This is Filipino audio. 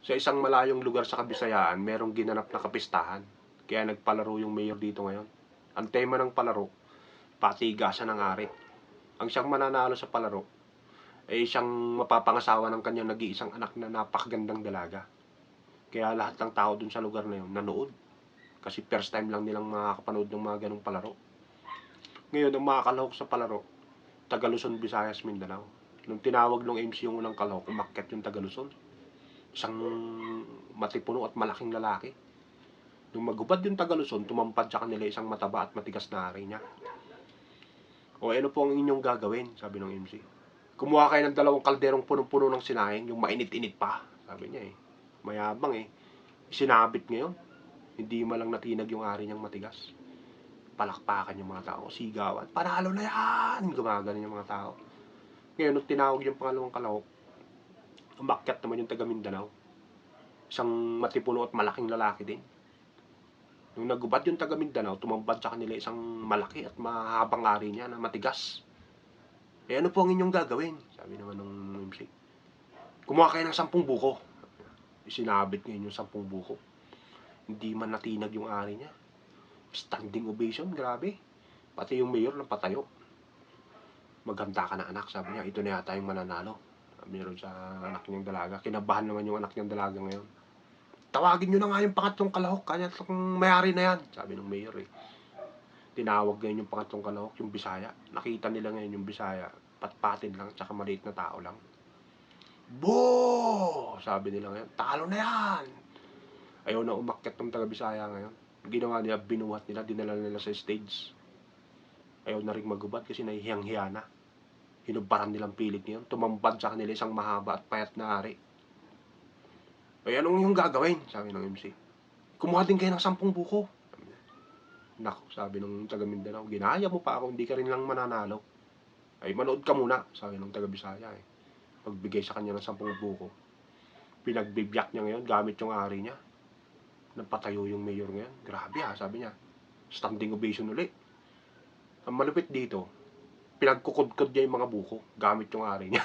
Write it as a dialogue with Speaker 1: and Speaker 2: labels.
Speaker 1: Sa isang malayong lugar sa Kabisayaan, merong ginanap na kapistahan. Kaya nagpalaro yung mayor dito ngayon. Ang tema ng palaro, patigasan ng ari. Ang siyang mananalo sa palaro ay siyang mapapangasawa ng kanyang nag-iisang anak na napakagandang dalaga. Kaya lahat ng tao dun sa lugar na yun nanood. Kasi first time lang nilang makakapanood ng mga ganong palaro. Ngayon, ang makakalahok sa palaro, taga Luzon, Visayas, Mindanao. Nung tinawag ng MC yung unang kalahok, umakyat yung taga Luzon. Isang matipuno at malaking lalaki. Nung magubad yung taga Luzon, tumampad sa kanila isang mataba at matigas na hari niya. O ano po ang inyong gagawin? Sabi ng MC. Kumuha kayo ng 2 kalderong punong-puno ng sinahing, yung mainit-init pa. Sabi niya eh. Mayabang eh. Sinabit ngayon. Hindi malang natinag yung hari niyang matigas. Palakpakan yung mga tao. Sigawan. Panalo na yan! Gumagano yung mga tao. Ngayon, nung tinawag yung pangalawang kalahok, umakyat naman yung taga Mindanao. Isang matipuno at malaking lalaki din. Nung nagubad yung taga Mindanao, tumambad sa kanila isang malaki at mahabang ari niya na matigas. Eh ano po ang inyong gagawin? Sabi naman ng MC. Kumuha kayo ng 10 buko. Isinabit ngayon yung 10 buko. Hindi man natinag yung ari niya. Standing ovation, grabe. Pati yung mayor ng patayo. Maganda ka na anak, sabi niya. Ito na yata yung mananalo. Meron sa anak niyang dalaga. Kinabahan naman yung anak niyang dalaga ngayon. Tawagin nyo na nga yung pangatlong kalahok. Kanya itong mayari na yan, sabi ng mayor eh. Tinawag ngayon yung pangatlong kalahok, yung Bisaya. Nakita nila ngayon yung Bisaya. Patpatin lang, tsaka maliit na tao lang. Boo! Sabi nila ngayon, talo na yan! Ayaw na umakyat ng taga Bisaya ngayon. Ginawa nila, binuhat nila, dinala nila sa stage. Ayaw na rin magubad kasi nahihiyang-hiya na. Hinubaran nilang pilit ngayon. Tumambad sa kanila isang mahaba at payat na ari. Ay, anong yung gagawin? Sabi ng MC. Kumuha din kayo ng 10 buko. Nako, sabi ng taga Mindanao, ginaya mo pa ako, hindi ka rin lang mananalo. Ay, manood ka muna, sabi ng taga Bisaya eh. Pagbigay sa kanya ng 10 buko. Pinagbibiyak niya ngayon, gamit yung ari niya. Napatayo yung mayor ngayon. Grabe ha, sabi niya. Standing ovation ulit. Ang malupit dito, pinagkukudkod niya yung mga buko, gamit yung ari niya.